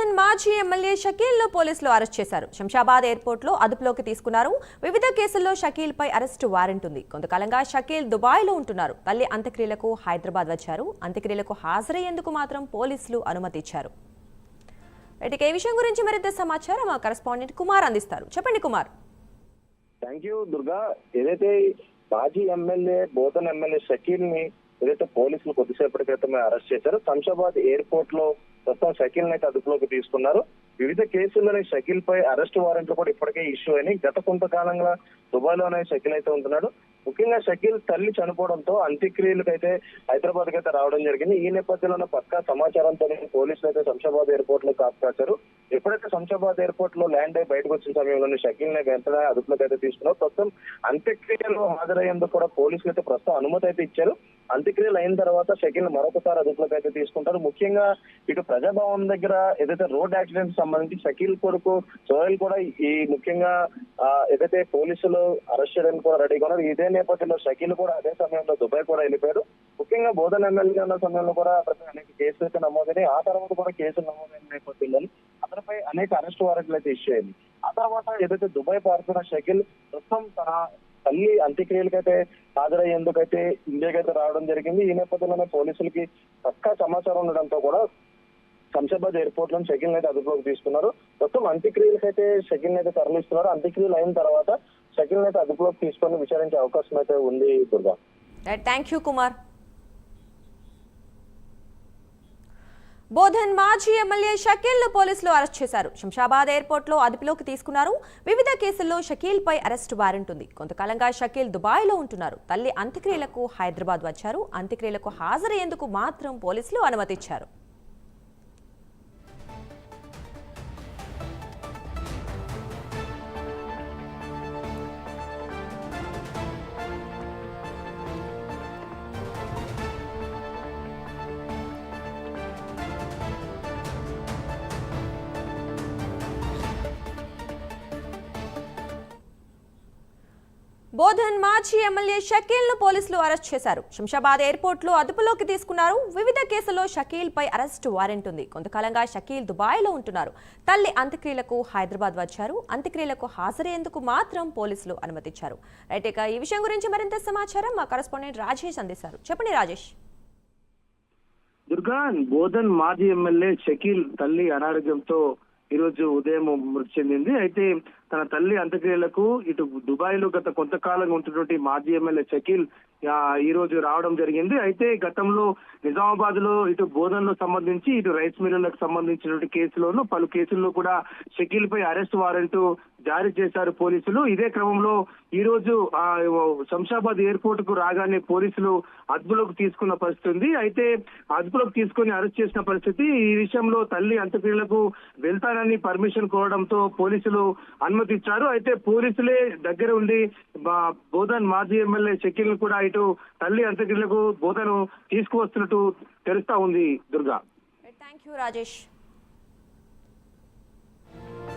బోధన్ మాజీ ఎమ్మెల్యే షకీల్ ను పోలీసులు అరెస్ట్ చేశారు. శంషాబాద్ ఎయిర్పోర్ట్ లో అదుపులోకి తీసుకున్నారు. వివిధ కేసుల్లో షకీల్ పై అరెస్టు వారెంట్ ఉంది. కొంతకాలంగా షకీల్ దుబాయ్ లో ఉంటున్నారు. తల్లి అంత్యక్రియలకు హైదరాబాద్ వచ్చారు. అంత్యక్రియలకు హాజరయ్యేందుకు మాత్రం పోలీసులు అనుమతి ఇచ్చారు. ఈ విషయం గురించి మరింత సమాచారం మా కరెస్పాండెంట్ కుమార్ అందిస్తారు. చెప్పండి కుమార్. Thank you Durga. ఏదైతే మాజీ ఎమ్మెల్యే బోధన్ ఎమ్మెల్యే షకీల్ ని ఏదైతే పోలీసులు కొద్దిసేపటి క్రితమే అరెస్ట్ చేశారు. శంషాబాద్ ఎయిర్పోర్ట్ లో ప్రస్తుతం షకీల్ అయితే అదుపులోకి తీసుకున్నారు. వివిధ కేసుల్లోనే షకీల్ పై అరెస్ట్ వారెంట్లు కూడా ఇప్పటికే ఇష్యూ అయినాయి. గత కొంతకాలంగా దుబాయ్ లోనే షకీల్ అయితే ఉంటున్నాడు. ముఖ్యంగా షకీల్ తల్లి చనిపోవడంతో అంత్యక్రియలకు అయితే హైదరాబాద్ కి అయితే రావడం జరిగింది. ఈ నేపథ్యంలోనే పక్కా సమాచారంతో పోలీసులు అయితే శంషాబాద్ ఎయిర్పోర్ట్ లో కాపాచారు. ఎప్పుడైతే శంషాబాద్ ఎయిర్పోర్ట్ లో ల్యాండ్ అయి బయటకు వచ్చిన సమయంలోనే షకీల్ ని వెంటనే అదుపులోకి అయితే తీసుకున్నారు. ప్రస్తుతం అంత్యక్రియలు హాజరయ్యేందుకు కూడా పోలీసులు అయితే ప్రస్తుతం అనుమతి అయితే ఇచ్చారు. అంత్యక్రియలు అయిన తర్వాత షకీల్ మరొకసారి అదుపులోకి అయితే తీసుకుంటారు. ముఖ్యంగా ఇటు ప్రజాభవన్ దగ్గర ఏదైతే రోడ్ యాక్సిడెంట్ సంబంధించి షకీల్ కొడుకు సోహెల్ కూడా ఈ ముఖ్యంగా ఏదైతే పోలీసులు అరెస్ట్ చేయడానికి కూడా రెడీగా ఉన్నారు. ఇదే నేపథ్యంలో షకీల్ కూడా అదే సమయంలో దుబాయ్ కూడా వెళ్ళిపోయారు. ముఖ్యంగా బోధన్ ఎమ్మెల్యే ఉన్న సమయంలో కూడా అనేక కేసులు అయితే నమోదైనాయి. ఆ తర్వాత కూడా కేసులు నమోదైన నేపథ్యంలో అతనిపై అనేక అరెస్ట్ వారెంట్లు అయితే ఇష్యూ అయింది. ఆ తర్వాత ఏదైతే దుబాయ్ పారుతున్న షకీల్ ప్రస్తుతం తన తల్లి అంత్యక్రియలకైతే హాజరయ్యేందుకైతే ఇండియాకైతే రావడం జరిగింది. ఈ నేపథ్యంలోనే పోలీసులకి పక్కా సమాచారం ఉండడంతో కూడా శంషాబాద్ ఎయిర్పోర్ట్ లో షకీల్ అయితే అదుపులోకి తీసుకున్నారు. ప్రస్తుతం అంత్యక్రియలకైతే షకీల్ అయితే తరలిస్తున్నారు. అంత్యక్రియలు అయిన తర్వాత షకీల్ అయితే అదుపులోకి తీసుకొని విచారించే అవకాశం అయితే ఉంది. దుర్గా. Thank you Kumar. బోధన్ మాజీ ఎమ్మెల్యే షకీల్ ను పోలీసులు అరెస్ట్ చేశారు. శంషాబాద్ ఎయిర్పోర్ట్ లో అదుపులోకి తీసుకున్నారు. వివిధ కేసుల్లో షకీల్ పై అరెస్టు వారెంట్ ఉంది. కొంతకాలంగా షకీల్ దుబాయ్ లో ఉంటున్నారు. తల్లి అంత్యక్రియలకు హైదరాబాద్ వచ్చారు. అంత్యక్రియలకు హాజరయ్యేందుకు మాత్రం పోలీసులు అనుమతి ఇచ్చారు. బోధన్ మాజీ ఎమ్మెల్యే షకీల్ ను పోలీసులు అరెస్ట్ చేశారు. శంషాబాద్ ఎయిర్పోర్ట్ లో అదుపులోకి తీసుకున్నారు. వివిధ కేసుల్లో షకీల్ పై అరెస్టు వారెంట్ ఉంది. కొంతకాలంగా షకీల్ దుబాయ్ లో ఉంటున్నారు. తల్లి అంత్యక్రియలకు హైదరాబాద్ వచ్చారు. అంత్యక్రియలకు హాజరయ్యేందుకు మాత్రం పోలీసులు అనుమతిచ్చారు. ఈ విషయం గురించి మరింత సమాచారం మా కరెస్పాండెంట్ రాజేష్ అందిస్తారు. చెప్పండి రాజేష్. దుర్గా, బోధన్ మాజీ ఎమ్మెల్యే షకీల్ తల్లి అనారోగ్యంతో ఈ రోజు ఉదయం మృతి చెందింది. అయితే తన తల్లి అంత్యక్రియలకు ఇటు దుబాయ్ లో గత కొంతకాలంగా ఉంటున్నటువంటి మాజీ ఎమ్మెల్యే షకీల్ ఈ రోజు రావడం జరిగింది. అయితే గతంలో నిజామాబాద్ లో ఇటు బోధన్ లో సంబంధించి ఇటు రైస్ మిల్లులకు సంబంధించినటువంటి కేసులోను పలు కేసుల్లో కూడా షకీల్ పై అరెస్ట్ వారెంట్ జారీ చేశారు పోలీసులు. ఇదే క్రమంలో ఈ రోజు శంషాబాద్ ఎయిర్పోర్ట్ కు రాగానే పోలీసులు అదుపులోకి తీసుకున్న పరిస్థితి ఉంది. అయితే అదుపులోకి తీసుకుని అరెస్ట్ చేసిన పరిస్థితి. ఈ విషయంలో తల్లి అంత్యక్రియలకు వెళ్తానని పర్మిషన్ కోరడంతో పోలీసులు అనుమతి ఇచ్చారు. అయితే పోలీసులే దగ్గర ఉండి బోధన్ మాజీ ఎమ్మెల్యే షకీల్ ను కూడా ఇటు తల్లి అంత్యక్రియలకు బోధను తీసుకువస్తున్నట్టు తెలుస్తా ఉంది. దుర్గా. Thank you Rajesh.